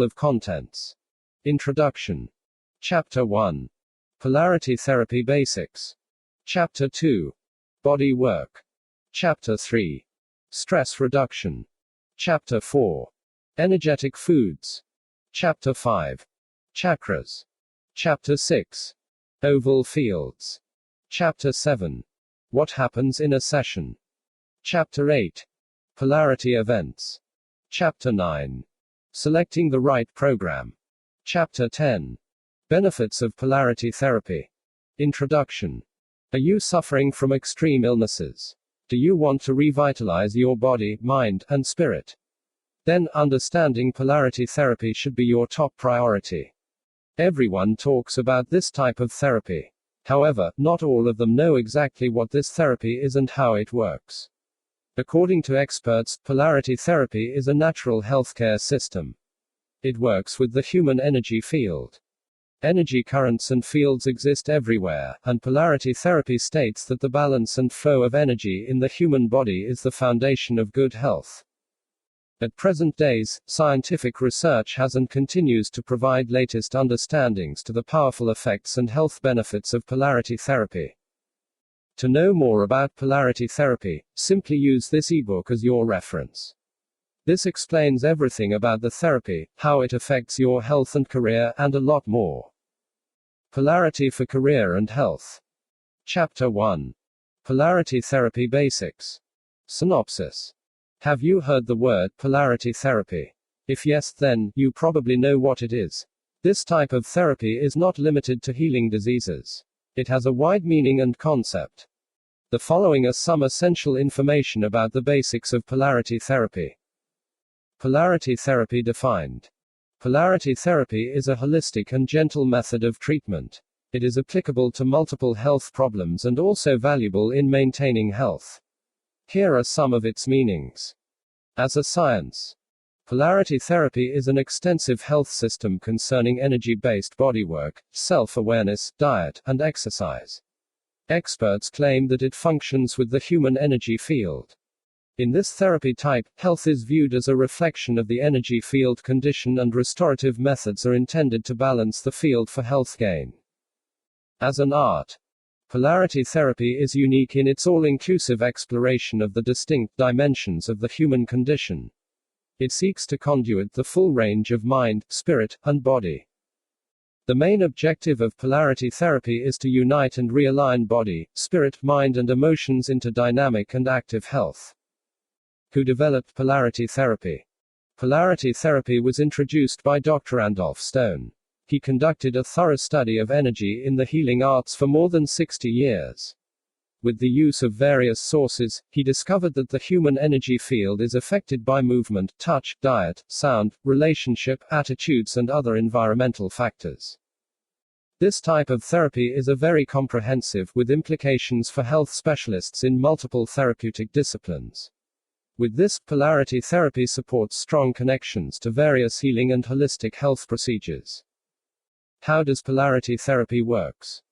Table of Contents. Introduction. Chapter 1. Polarity Therapy Basics. Chapter 2. Body Work. Chapter 3. Stress Reduction. Chapter 4. Energetic Foods. Chapter 5. Chakras. Chapter 6. Oval Fields. Chapter 7. What happens in a session. Chapter 8. Polarity Events. Chapter 9. Selecting the right program. Chapter 10. Benefits of polarity therapy. Introduction. Are you suffering from extreme illnesses? Do you want to revitalize your body, mind, and spirit? Then, understanding polarity therapy should be your top priority. Everyone talks about this type of therapy. However, not all of them know exactly what this therapy is and how it works. According to experts, polarity therapy is a natural healthcare system. It works with the human energy field. Energy currents and fields exist everywhere, and polarity therapy states that the balance and flow of energy in the human body is the foundation of good health. At present days, scientific research has and continues to provide latest understandings to the powerful effects and health benefits of polarity therapy. To know more about polarity therapy, simply use this ebook as your reference. This explains everything about the therapy, how it affects your health and career, and a lot more. Polarity for Career and Health. Chapter 1. Polarity Therapy Basics. Synopsis. Have you heard the word polarity therapy? If yes, then you probably know what it is. This type of therapy is not limited to healing diseases. It has a wide meaning and concept. The following are some essential information about the basics of polarity therapy. Polarity therapy defined. Polarity therapy is a holistic and gentle method of treatment. It is applicable to multiple health problems and also valuable in maintaining health. Here are some of its meanings. As a science, polarity therapy is an extensive health system concerning energy-based bodywork, self-awareness, diet, and exercise. Experts claim that it functions with the human energy field. In this therapy type, health is viewed as a reflection of the energy field condition, and restorative methods are intended to balance the field for health gain. As an art, polarity therapy is unique in its all-inclusive exploration of the distinct dimensions of the human condition. It seeks to conduit the full range of mind, spirit, and body. The main objective of polarity therapy is to unite and realign body, spirit, mind, and emotions into dynamic and active health. Who developed polarity therapy? Polarity therapy was introduced by Dr. Randolph Stone. He conducted a thorough study of energy in the healing arts for more than 60 years. With the use of various sources, he discovered that the human energy field is affected by movement, touch, diet, sound, relationship, attitudes, and other environmental factors. This type of therapy is a very comprehensive, with implications for health specialists in multiple therapeutic disciplines. With this, polarity therapy supports strong connections to various healing and holistic health procedures. How does polarity therapy works?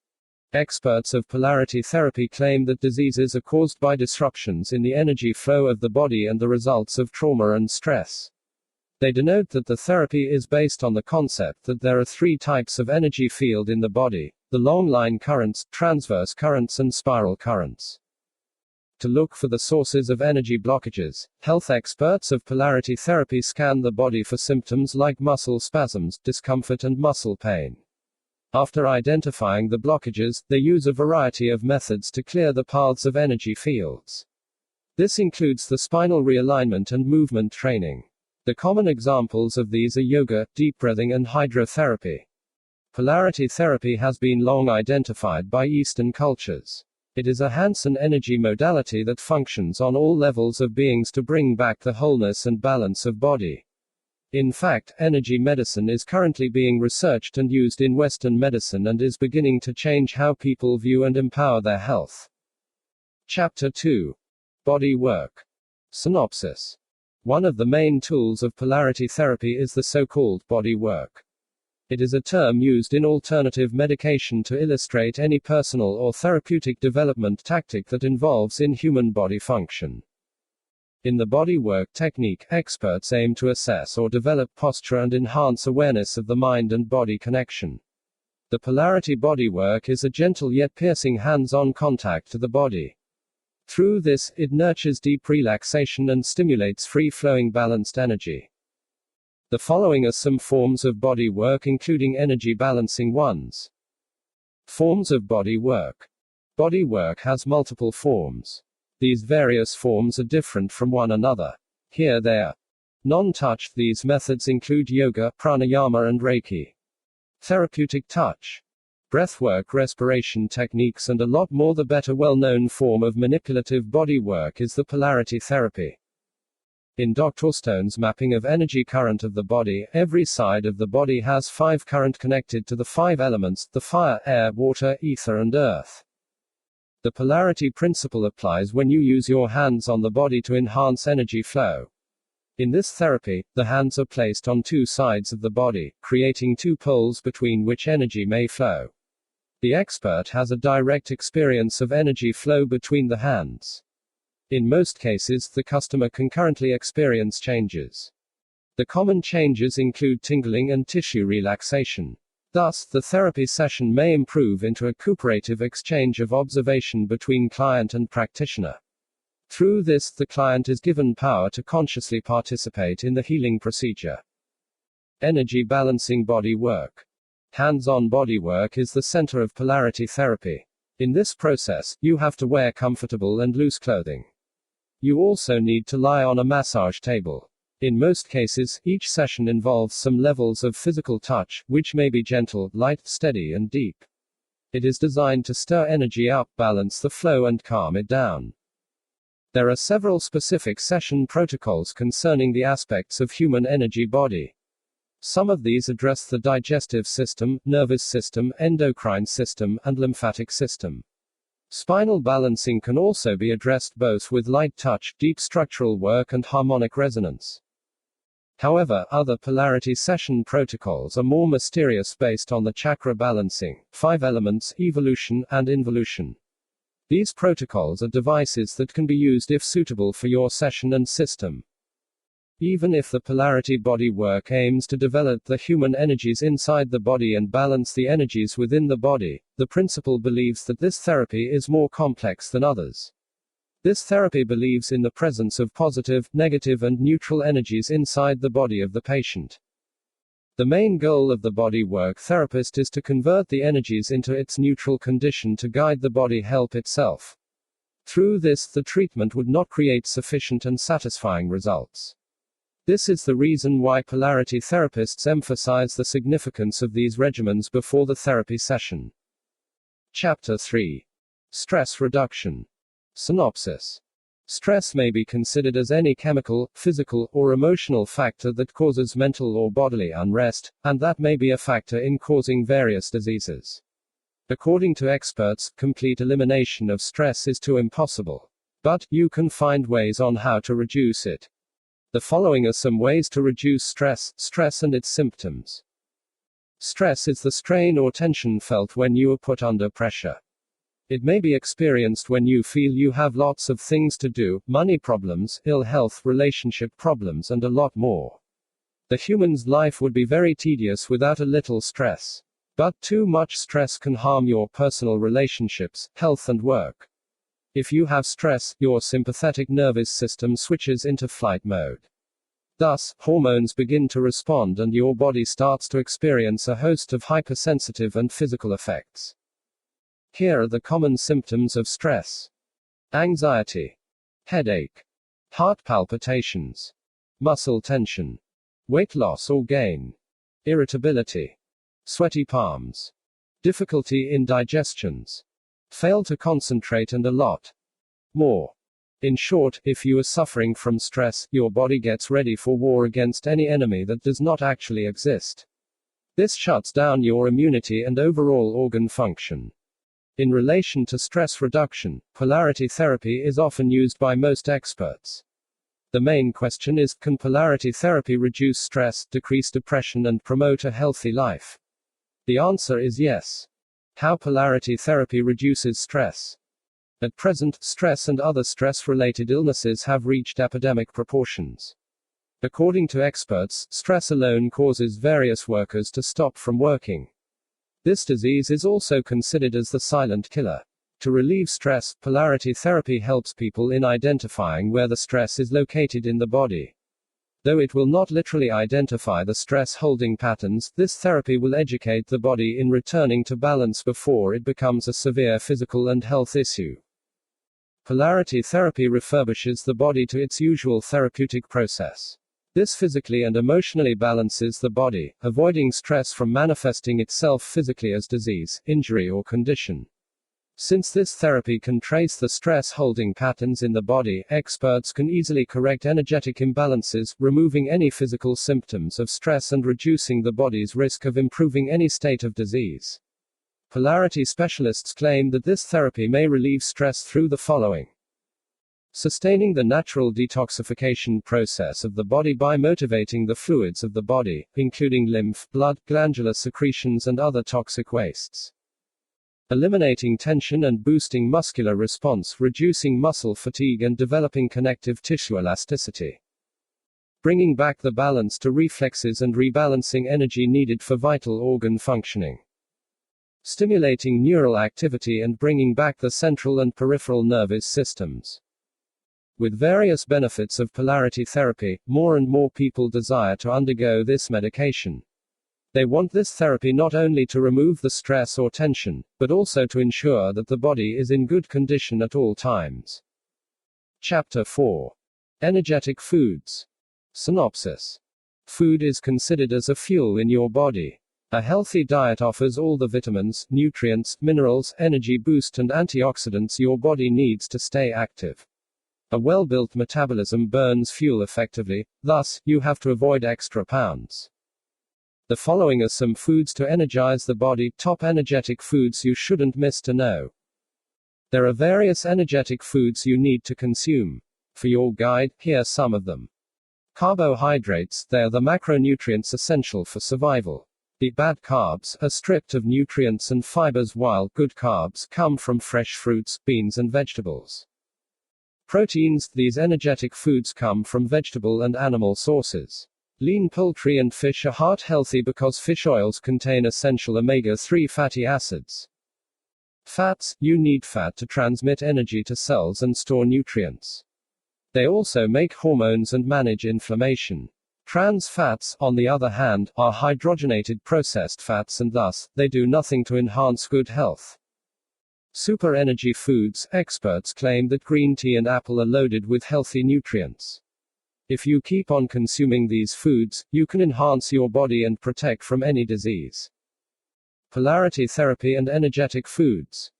Experts of polarity therapy claim that diseases are caused by disruptions in the energy flow of the body and the results of trauma and stress. They denote that the therapy is based on the concept that there are three types of energy field in the body: the long line currents, transverse currents, and spiral currents. To look for the sources of energy blockages, health experts of polarity therapy scan the body for symptoms like muscle spasms, discomfort, and muscle pain. After identifying the blockages, they use a variety of methods to clear the paths of energy fields. This includes the spinal realignment and movement training. The common examples of these are yoga, deep breathing, and hydrotherapy. Polarity therapy has been long identified by Eastern cultures. It is a hands-on energy modality that functions on all levels of beings to bring back the wholeness and balance of body. In fact, energy medicine is currently being researched and used in Western medicine and is beginning to change how people view and empower their health. Chapter 2. Body Work. Synopsis. One of the main tools of polarity therapy is the so-called body work. It is a term used in alternative medication to illustrate any personal or therapeutic development tactic that involves in human body function. In the bodywork technique, experts aim to assess or develop posture and enhance awareness of the mind and body connection. The Polarity bodywork is a gentle yet piercing hands-on contact to the body. Through this, it nurtures deep relaxation and stimulates free-flowing balanced energy. The following are some forms of body work, including energy balancing ones. Forms of body work. Body work has multiple forms. These various forms are different from one another. Here they are. Non-touch. These methods include yoga, pranayama and Reiki. Therapeutic touch. Breathwork, respiration techniques and a lot more. The better well-known form of manipulative body work is the polarity therapy. In Dr. Stone's mapping of energy current of the body, every side of the body has 5 current connected to the 5 elements: the fire, air, water, ether and earth. The polarity principle applies when you use your hands on the body to enhance energy flow. In this therapy, the hands are placed on 2 sides of the body, creating 2 poles between which energy may flow. The expert has a direct experience of energy flow between the hands. In most cases, the customer can currently experience changes. The common changes include tingling and tissue relaxation. Thus, the therapy session may improve into a cooperative exchange of observation between client and practitioner. Through this, the client is given power to consciously participate in the healing procedure. Energy balancing body work. Hands-on body work is the center of polarity therapy. In this process, you have to wear comfortable and loose clothing. You also need to lie on a massage table. In most cases, each session involves some levels of physical touch, which may be gentle, light, steady and deep. It is designed to stir energy up, balance the flow and calm it down. There are several specific session protocols concerning the aspects of human energy body. Some of these address the digestive system, nervous system, endocrine system, and lymphatic system. Spinal balancing can also be addressed both with light touch, deep structural work, and harmonic resonance. However, other polarity session protocols are more mysterious, based on the chakra balancing, 5 elements, evolution, and involution. These protocols are devices that can be used if suitable for your session and system. Even if the polarity body work aims to develop the human energies inside the body and balance the energies within the body, the principle believes that this therapy is more complex than others. This therapy believes in the presence of positive, negative and neutral energies inside the body of the patient. The main goal of the body work therapist is to convert the energies into its neutral condition to guide the body help itself. Through this, the treatment would not create sufficient and satisfying results. This is the reason why polarity therapists emphasize the significance of these regimens before the therapy session. Chapter 3. Stress reduction. Synopsis. Stress may be considered as any chemical, physical, or emotional factor that causes mental or bodily unrest, and that may be a factor in causing various diseases. According to experts, complete elimination of stress is too impossible. But, you can find ways on how to reduce it. The following are some ways to reduce stress and its symptoms. Stress is the strain or tension felt when you are put under pressure. It may be experienced when you feel you have lots of things to do, money problems, ill health, relationship problems, and a lot more. The human's life would be very tedious without a little stress. But too much stress can harm your personal relationships, health, and work. If you have stress, your sympathetic nervous system switches into flight mode. Thus, hormones begin to respond and your body starts to experience a host of hypersensitive and physical effects. Here are the common symptoms of stress: anxiety, headache, heart palpitations, muscle tension, weight loss or gain, irritability, sweaty palms, difficulty in digestions, fail to concentrate, and a lot more. In short, if you are suffering from stress, your body gets ready for war against any enemy that does not actually exist. This shuts down your immunity and overall organ function. In relation to stress reduction, polarity therapy is often used by most experts. The main question is, can polarity therapy reduce stress, decrease depression, and promote a healthy life? The answer is yes. How polarity therapy reduces stress. At present, stress and other stress-related illnesses have reached epidemic proportions. According to experts, stress alone causes various workers to stop from working. This disease is also considered as the silent killer. To relieve stress, polarity therapy helps people in identifying where the stress is located in the body. Though it will not literally identify the stress holding patterns, this therapy will educate the body in returning to balance before it becomes a severe physical and health issue. Polarity therapy refurbishes the body to its usual therapeutic process. This physically and emotionally balances the body, avoiding stress from manifesting itself physically as disease, injury, or condition. Since this therapy can trace the stress holding patterns in the body, experts can easily correct energetic imbalances, removing any physical symptoms of stress and reducing the body's risk of improving any state of disease. Polarity specialists claim that this therapy may relieve stress through the following: sustaining the natural detoxification process of the body by motivating the fluids of the body, including lymph, blood, glandular secretions, and other toxic wastes. Eliminating tension and boosting muscular response, reducing muscle fatigue and developing connective tissue elasticity. Bringing back the balance to reflexes and rebalancing energy needed for vital organ functioning. Stimulating neural activity and bringing back the central and peripheral nervous systems. With various benefits of polarity therapy, more and more people desire to undergo this medication. They want this therapy not only to remove the stress or tension, but also to ensure that the body is in good condition at all times. Chapter 4. Energetic Foods. Synopsis. Food is considered as a fuel in your body. A healthy diet offers all the vitamins, nutrients, minerals, energy boost, and antioxidants your body needs to stay active. A well-built metabolism burns fuel effectively, thus, you have to avoid extra pounds. The following are some foods to energize the body. Top energetic foods you shouldn't miss to know. There are various energetic foods you need to consume. For your guide, here are some of them. Carbohydrates, they are the macronutrients essential for survival. The bad carbs are stripped of nutrients and fibers, while good carbs come from fresh fruits, beans, and vegetables. Proteins, these energetic foods come from vegetable and animal sources. Lean poultry and fish are heart healthy because fish oils contain essential omega-3 fatty acids. Fats, you need fat to transmit energy to cells and store nutrients. They also make hormones and manage inflammation. Trans fats, on the other hand, are hydrogenated processed fats and thus, they do nothing to enhance good health. Super energy foods, experts claim that green tea and apple are loaded with healthy nutrients. If you keep on consuming these foods, you can enhance your body and protect from any disease. Polarity therapy and energetic foods.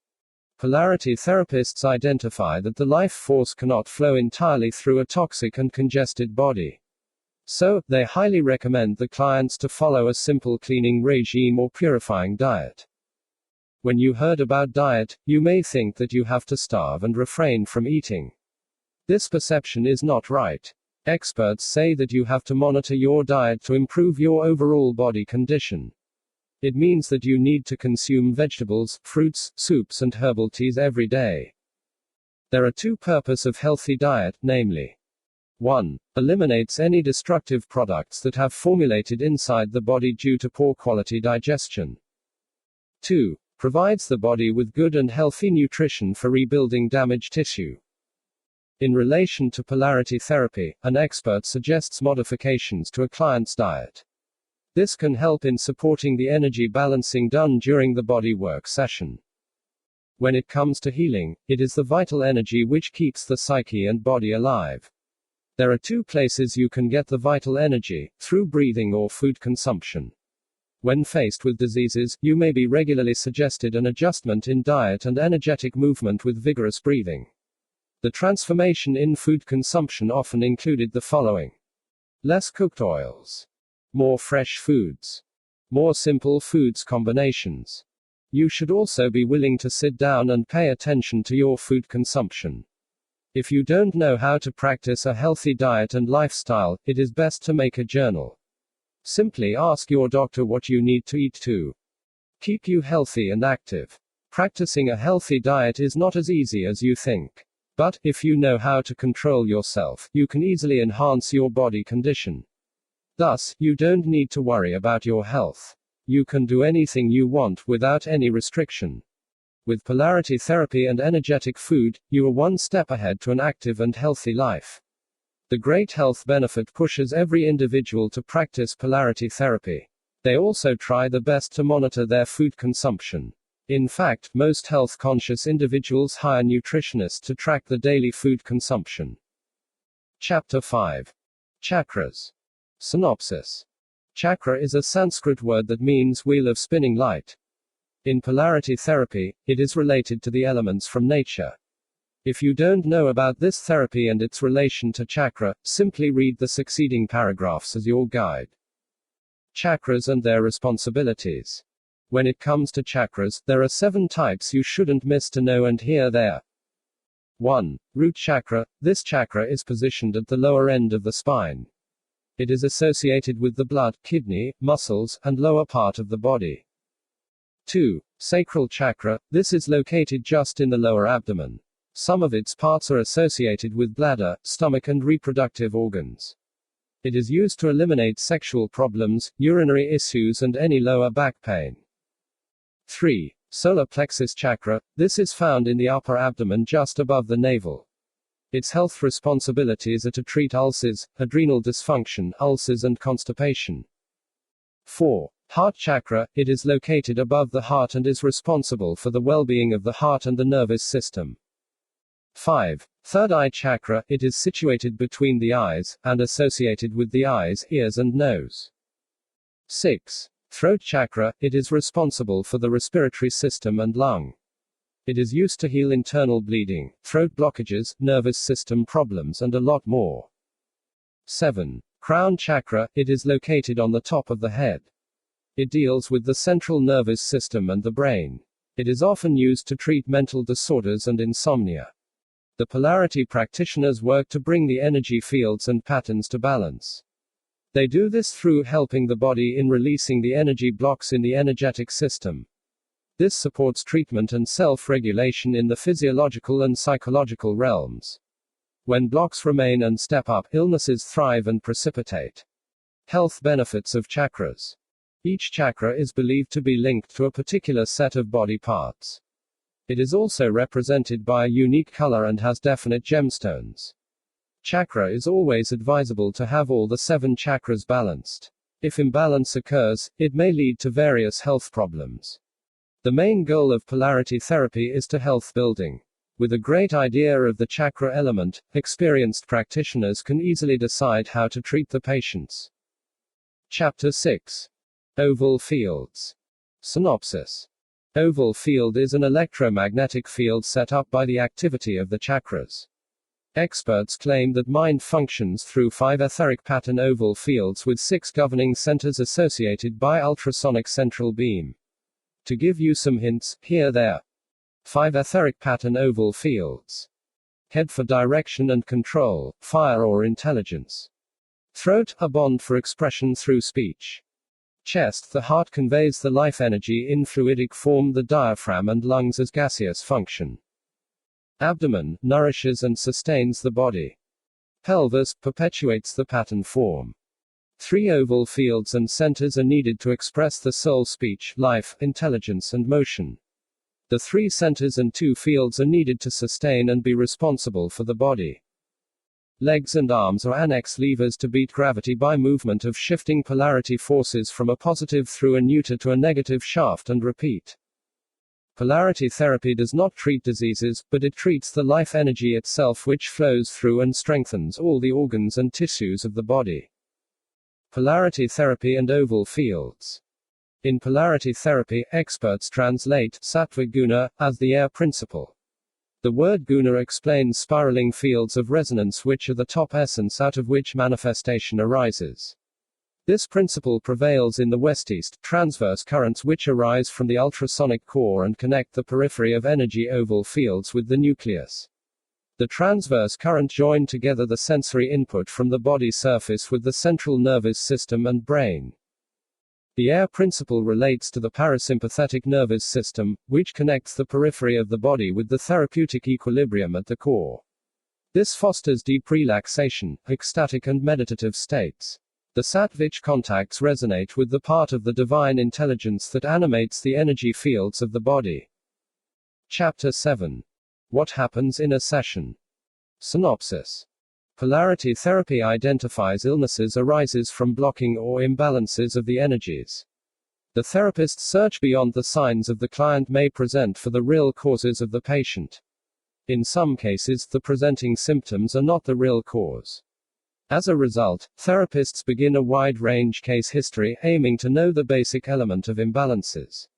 Polarity therapists identify that the life force cannot flow entirely through a toxic and congested body. So, they highly recommend the clients to follow a simple cleaning regime or purifying diet. When you heard about diet, you may think that you have to starve and refrain from eating. This perception is not right. Experts say that you have to monitor your diet to improve your overall body condition. It means that you need to consume vegetables, fruits, soups, and herbal teas every day. There are two purposes of healthy diet, namely: 1. Eliminates any destructive products that have formulated inside the body due to poor quality digestion. 2. Provides the body with good and healthy nutrition for rebuilding damaged tissue. In relation to polarity therapy, an expert suggests modifications to a client's diet. This can help in supporting the energy balancing done during the body work session. When it comes to healing, it is the vital energy which keeps the psyche and body alive. There are two places you can get the vital energy: through breathing or food consumption. When faced with diseases, you may be regularly suggested an adjustment in diet and energetic movement with vigorous breathing. The transformation in food consumption often included the following: less cooked oils, more fresh foods, more simple foods combinations. You should also be willing to sit down and pay attention to your food consumption. If you don't know how to practice a healthy diet and lifestyle, it is best to make a journal. Simply ask your doctor what you need to eat to keep you healthy and active. Practicing a healthy diet is not as easy as you think. But, if you know how to control yourself, you can easily enhance your body condition. Thus, you don't need to worry about your health. You can do anything you want without any restriction. With polarity therapy and energetic food, you are one step ahead to an active and healthy life. The great health benefit pushes every individual to practice polarity therapy. They also try the best to monitor their food consumption. In fact, most health-conscious individuals hire nutritionists to track the daily food consumption. Chapter 5. Chakras. Synopsis. Chakra is a Sanskrit word that means wheel of spinning light. In polarity therapy, it is related to the elements from nature. If you don't know about this therapy and its relation to chakra, simply read the succeeding paragraphs as your guide. Chakras and their responsibilities. When it comes to chakras, there are 7 types you shouldn't miss to know, and here they are. 1. Root chakra. This chakra is positioned at the lower end of the spine. It is associated with the blood, kidney, muscles, and lower part of the body. 2. Sacral chakra. This is located just in the lower abdomen. Some of its parts are associated with bladder, stomach, and reproductive organs. It is used to eliminate sexual problems, urinary issues, and any lower back pain. 3. Solar plexus chakra. This is found in the upper abdomen just above the navel. Its health responsibilities are to treat ulcers, adrenal dysfunction, ulcers, and constipation. 4. Heart chakra. It is located above the heart and is responsible for the well-being of the heart and the nervous system. 5. Third eye chakra. It is situated between the eyes, and associated with the eyes, ears, and nose. 6. Throat chakra. It is responsible for the respiratory system and lung. It is used to heal internal bleeding, throat blockages, nervous system problems, and a lot more. 7. Crown chakra. It is located on the top of the head. It deals with the central nervous system and the brain. It is often used to treat mental disorders and insomnia. The polarity practitioners work to bring the energy fields and patterns to balance. They do this through helping the body in releasing the energy blocks in the energetic system. This supports treatment and self-regulation in the physiological and psychological realms. When blocks remain and step up, illnesses thrive and precipitate. Health benefits of chakras. Each chakra is believed to be linked to a particular set of body parts. It is also represented by a unique color and has definite gemstones. Chakra is always advisable to have all the 7 chakras balanced. If imbalance occurs, it may lead to various health problems. The main goal of polarity therapy is to health building. With a great idea of the chakra element, experienced practitioners can easily decide how to treat the patients. Chapter 6. Oval fields. Synopsis. Oval field is an electromagnetic field set up by the activity of the chakras. Experts claim that mind functions through 5 etheric pattern oval fields with 6 governing centers associated by ultrasonic central beam. To give you some hints, here they are. 5 etheric pattern oval fields. Head for direction and control, fire or intelligence. Throat, a bond for expression through speech. Chest, the heart conveys the life energy in fluidic form, the diaphragm and lungs as gaseous function. Abdomen, nourishes and sustains the body. Pelvis, perpetuates the pattern form. 3 oval fields and centers are needed to express the soul, speech, life, intelligence and motion. The 3 centers and 2 fields are needed to sustain and be responsible for the body. Legs and arms are annex levers to beat gravity by movement of shifting polarity forces from a positive through a neuter to a negative shaft and repeat. Polarity therapy does not treat diseases, but it treats the life energy itself, which flows through and strengthens all the organs and tissues of the body. Polarity therapy and oval fields. In polarity therapy, experts translate sattvic guna as the air principle. The word guna explains spiraling fields of resonance, which are the top essence out of which manifestation arises. This principle prevails in the west-east, transverse currents which arise from the ultrasonic core and connect the periphery of energy oval fields with the nucleus. The transverse current join together the sensory input from the body surface with the central nervous system and brain. The air principle relates to the parasympathetic nervous system, which connects the periphery of the body with the therapeutic equilibrium at the core. This fosters deep relaxation, ecstatic and meditative states. The sattvic contacts resonate with the part of the divine intelligence that animates the energy fields of the body. Chapter 7. What happens in a session? Synopsis. Polarity therapy identifies illnesses arises from blocking or imbalances of the energies. The therapist's search beyond the signs of the client may present for the real causes of the patient. In some cases, the presenting symptoms are not the real cause. As a result, therapists begin a wide-range case history, aiming to know the basic element of imbalances.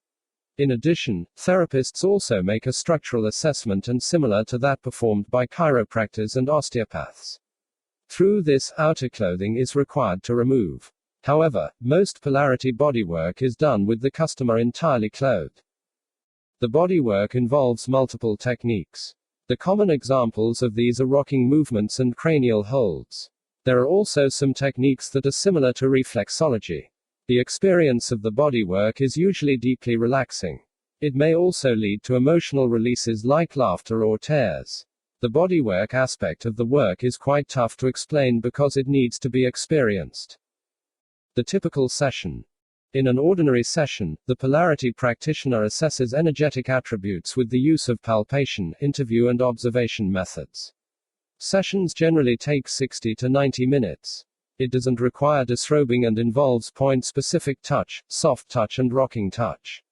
In addition, therapists also make a structural assessment and similar to that performed by chiropractors and osteopaths. Through this, outer clothing is required to remove. However, most polarity bodywork is done with the customer entirely clothed. The bodywork involves multiple techniques. The common examples of these are rocking movements and cranial holds. There are also some techniques that are similar to reflexology. The experience of the bodywork is usually deeply relaxing. It may also lead to emotional releases like laughter or tears. The bodywork aspect of the work is quite tough to explain because it needs to be experienced. The typical session. In an ordinary session, the polarity practitioner assesses energetic attributes with the use of palpation, interview and observation methods. Sessions generally take 60 to 90 minutes. It doesn't require disrobing and involves point-specific touch, soft touch and rocking touch.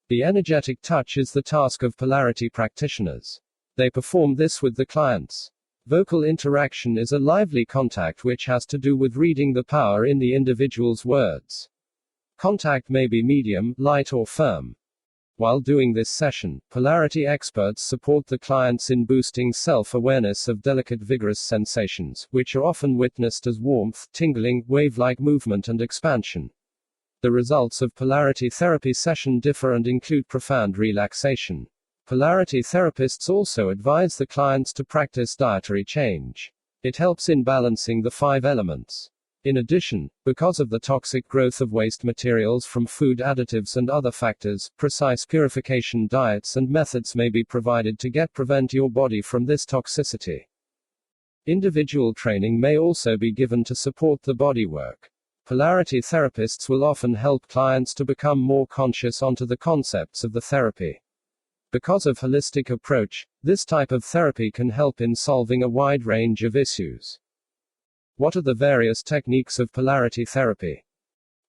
The energetic touch is the task of polarity practitioners. They perform this with the clients. Vocal interaction is a lively contact which has to do with reading the power in the individual's words. Contact may be medium, light or firm. While doing this session, polarity experts support the clients in boosting self-awareness of delicate vigorous sensations, which are often witnessed as warmth, tingling, wave-like movement and expansion. The results of polarity therapy session differ and include profound relaxation. Polarity therapists also advise the clients to practice dietary change. It helps in balancing the 5 elements. In addition, because of the toxic growth of waste materials from food additives and other factors, precise purification diets and methods may be provided to prevent your body from this toxicity. Individual training may also be given to support the bodywork. Polarity therapists will often help clients to become more conscious onto the concepts of the therapy. Because of holistic approach, this type of therapy can help in solving a wide range of issues. What are the various techniques of polarity therapy?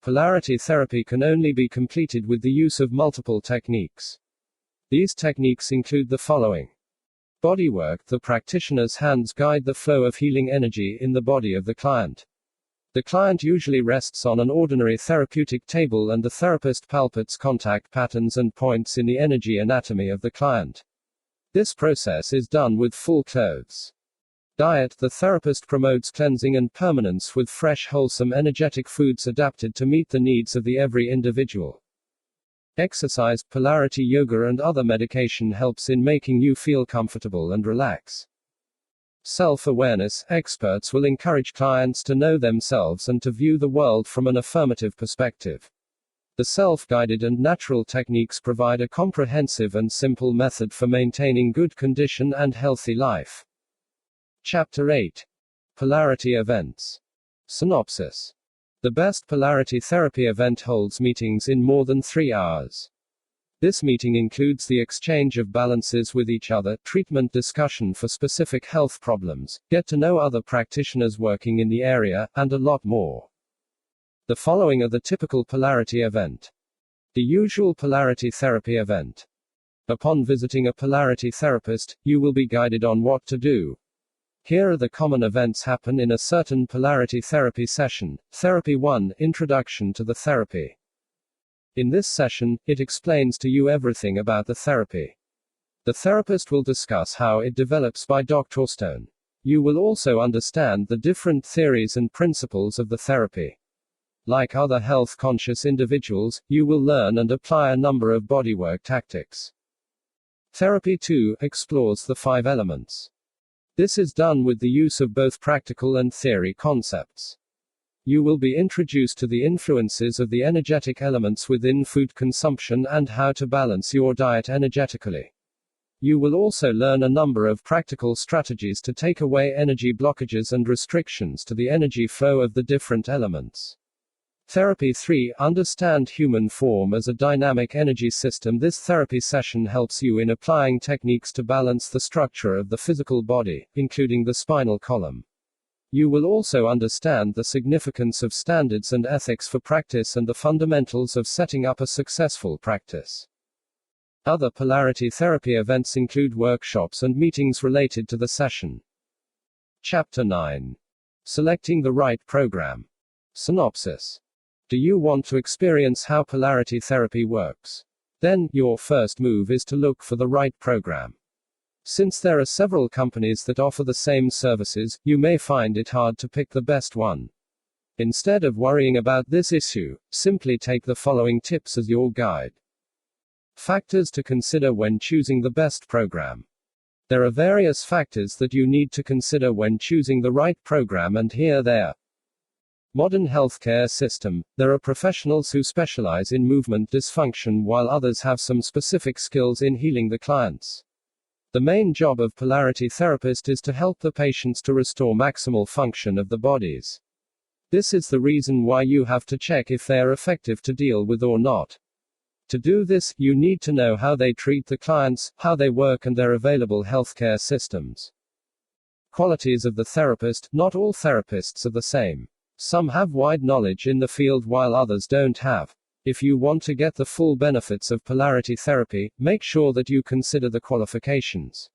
Polarity therapy can only be completed with the use of multiple techniques. These techniques include the following. Bodywork. The practitioner's hands guide the flow of healing energy in the body of the client. The client usually rests on an ordinary therapeutic table and the therapist palpates contact patterns and points in the energy anatomy of the client. This process is done with full clothes. Diet. The therapist promotes cleansing and permanence with fresh, wholesome, energetic foods adapted to meet the needs of every individual. Exercise. Polarity yoga and other medication helps in making you feel comfortable and relax. Self-awareness. Experts will encourage clients to know themselves and to view the world from an affirmative perspective. The self-guided and natural techniques provide a comprehensive and simple method for maintaining good condition and healthy life. Chapter 8. Polarity events. Synopsis. The best polarity therapy event holds meetings in more than 3 hours. This meeting includes the exchange of balances with each other, treatment discussion for specific health problems, get to know other practitioners working in the area, and a lot more. The following are the typical polarity event. The usual polarity therapy event. Upon visiting a polarity therapist, you will be guided on what to do. Here are the common events happen in a certain polarity therapy session. Therapy 1. Introduction to the therapy. In this session, it explains to you everything about the therapy. The therapist will discuss how it develops by Dr. Stone. You will also understand the different theories and principles of the therapy. Like other health-conscious individuals, you will learn and apply a number of bodywork tactics. Therapy 2 explores the 5 elements. This is done with the use of both practical and theory concepts. You will be introduced to the influences of the energetic elements within food consumption and how to balance your diet energetically. You will also learn a number of practical strategies to take away energy blockages and restrictions to the energy flow of the different elements. Therapy 3. Understand human form as a dynamic energy system. This therapy session helps you in applying techniques to balance the structure of the physical body, including the spinal column. You will also understand the significance of standards and ethics for practice and the fundamentals of setting up a successful practice. Other polarity therapy events include workshops and meetings related to the session. Chapter 9. Selecting the right program. Synopsis. Do you want to experience how polarity therapy works? Then, your first move is to look for the right program. Since there are several companies that offer the same services, you may find it hard to pick the best one. Instead of worrying about this issue, simply take the following tips as your guide. Factors to consider when choosing the best program. There are various factors that you need to consider when choosing the right program, and here they are. Modern healthcare system. There are professionals who specialize in movement dysfunction while others have some specific skills in healing the clients. The main job of polarity therapist is to help the patients to restore maximal function of the bodies. This is the reason why you have to check if they are effective to deal with or not. To do this, you need to know how they treat the clients, how they work, and their available healthcare systems. Qualities of the therapist. Not all therapists are the same. Some have wide knowledge in the field while others don't have. If you want to get the full benefits of polarity therapy, make sure that you consider the qualifications.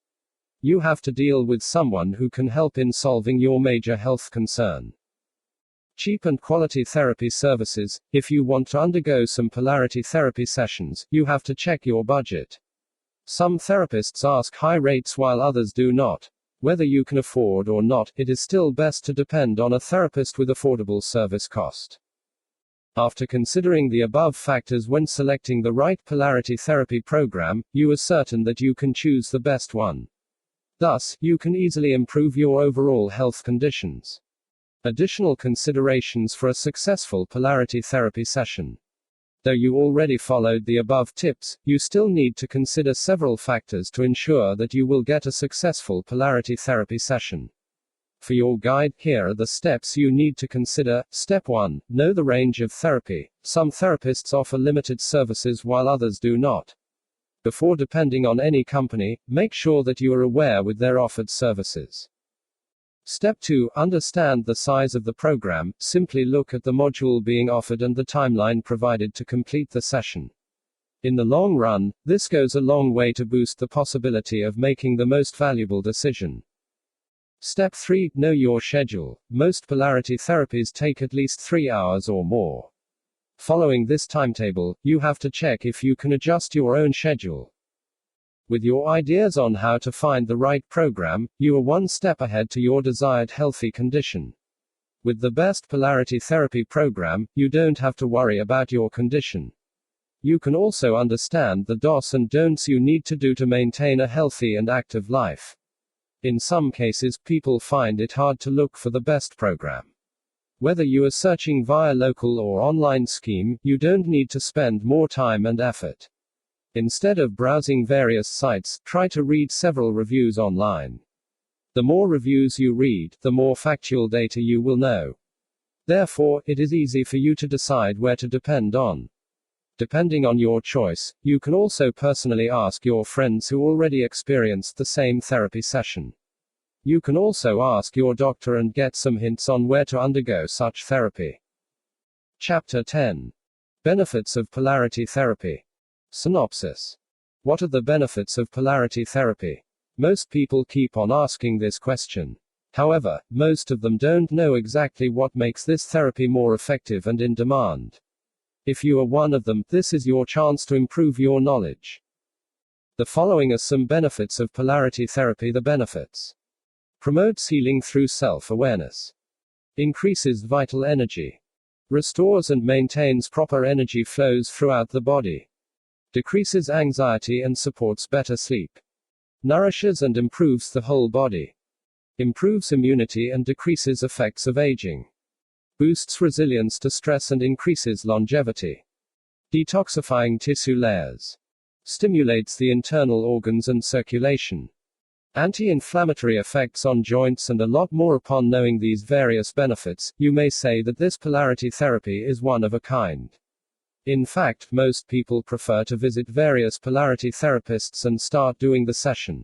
You have to deal with someone who can help in solving your major health concern. Cheap and quality therapy services. If you want to undergo some polarity therapy sessions, you have to check your budget. Some therapists ask high rates while others do not. Whether you can afford or not, it is still best to depend on a therapist with affordable service cost. After considering the above factors when selecting the right polarity therapy program, you are certain that you can choose the best one. Thus, you can easily improve your overall health conditions. Additional considerations for a successful polarity therapy session. Though you already followed the above tips, you still need to consider several factors to ensure that you will get a successful polarity therapy session. For your guide, here are the steps you need to consider. Step 1. Know the range of therapy. Some therapists offer limited services while others do not. Before depending on any company, make sure that you are aware with their offered services. Step 2. Understand the size of the program. Simply look at the module being offered and the timeline provided to complete the session. In the long run, this goes a long way to boost the possibility of making the most valuable decision. Step 3. Know your schedule. Most polarity therapies take at least 3 hours or more. Following this timetable, you have to check if you can adjust your own schedule. With your ideas on how to find the right program, you are one step ahead to your desired healthy condition. With the best polarity therapy program, you don't have to worry about your condition. You can also understand the do's and don'ts you need to do to maintain a healthy and active life. In some cases, people find it hard to look for the best program. Whether you are searching via local or online scheme, you don't need to spend more time and effort. Instead of browsing various sites, try to read several reviews online. The more reviews you read, the more factual data you will know. Therefore, it is easy for you to decide where to depend on. Depending on your choice, you can also personally ask your friends who already experienced the same therapy session. You can also ask your doctor and get some hints on where to undergo such therapy. Chapter 10. Benefits of polarity therapy. Synopsis. What are the benefits of polarity therapy? Most people keep on asking this question. However, most of them don't know exactly what makes this therapy more effective and in demand. If you are one of them, this is your chance to improve your knowledge. The following are some benefits of polarity therapy. The benefits: promotes healing through self-awareness, increases vital energy, restores and maintains proper energy flows throughout the body, decreases anxiety and supports better sleep, nourishes and improves the whole body, improves immunity and decreases effects of aging, boosts resilience to stress and increases longevity. Detoxifying tissue layers. Stimulates the internal organs and circulation. Anti-inflammatory effects on joints and a lot more. Upon knowing these various benefits, you may say that this polarity therapy is one of a kind. In fact, most people prefer to visit various polarity therapists and start doing the session.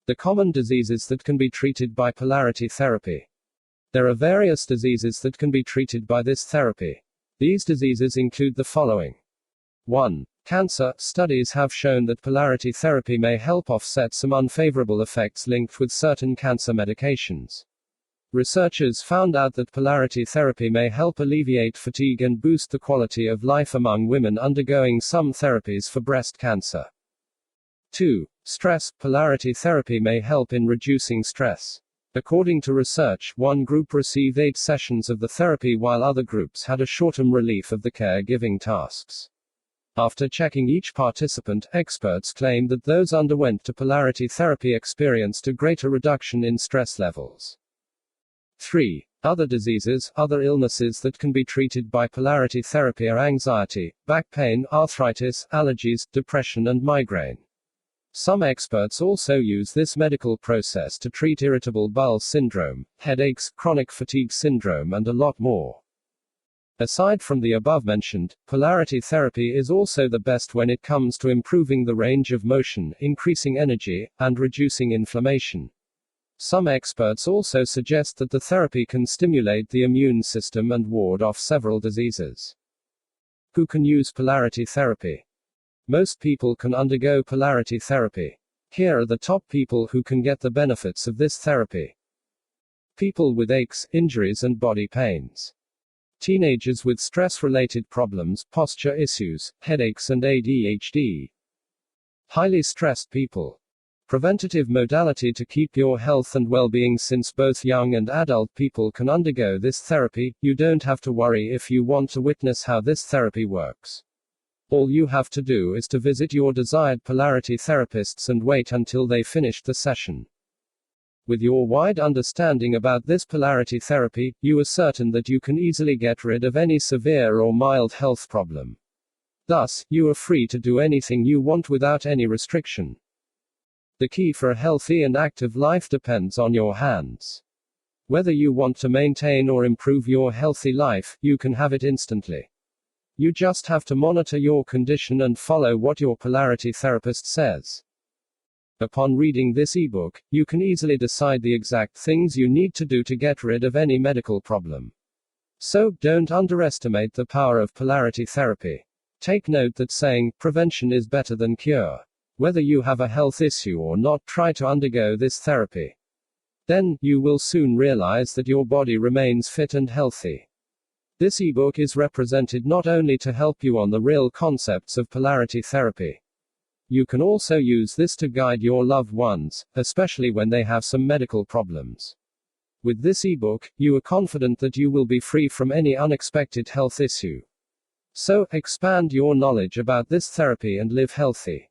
The common diseases that can be treated by polarity therapy. There are various diseases that can be treated by this therapy. These diseases include the following. 1. Cancer. Studies have shown that polarity therapy may help offset some unfavorable effects linked with certain cancer medications. Researchers found out that polarity therapy may help alleviate fatigue and boost the quality of life among women undergoing some therapies for breast cancer. 2. Stress. Polarity therapy may help in reducing stress. According to research, one group received 8 sessions of the therapy while other groups had a short-term relief of the caregiving tasks. After checking each participant, experts claim that those underwent to polarity therapy experienced a greater reduction in stress levels. 3. Other diseases. Other illnesses that can be treated by polarity therapy are anxiety, back pain, arthritis, allergies, depression and migraine. Some experts also use this medical process to treat irritable bowel syndrome, headaches, chronic fatigue syndrome and a lot more. Aside from the above mentioned, polarity therapy is also the best when it comes to improving the range of motion, increasing energy, and reducing inflammation. Some experts also suggest that the therapy can stimulate the immune system and ward off several diseases. Who can use polarity therapy? Most people can undergo polarity therapy. Here are the top people who can get the benefits of this therapy. People with aches, injuries and body pains. Teenagers with stress-related problems, posture issues, headaches and ADHD. Highly stressed people. Preventative modality to keep your health and well-being. Since both young and adult people can undergo this therapy, you don't have to worry if you want to witness how this therapy works. All you have to do is to visit your desired polarity therapists and wait until they finish the session. With your wide understanding about this polarity therapy, you are certain that you can easily get rid of any severe or mild health problem. Thus, you are free to do anything you want without any restriction. The key for a healthy and active life depends on your hands. Whether you want to maintain or improve your healthy life, you can have it instantly. You just have to monitor your condition and follow what your polarity therapist says. Upon reading this ebook, you can easily decide the exact things you need to do to get rid of any medical problem. So, don't underestimate the power of polarity therapy. Take note that saying, prevention is better than cure. Whether you have a health issue or not, try to undergo this therapy. Then, you will soon realize that your body remains fit and healthy. This ebook is represented not only to help you on the real concepts of polarity therapy. You can also use this to guide your loved ones, especially when they have some medical problems. With this ebook, you are confident that you will be free from any unexpected health issue. So, expand your knowledge about this therapy and live healthy.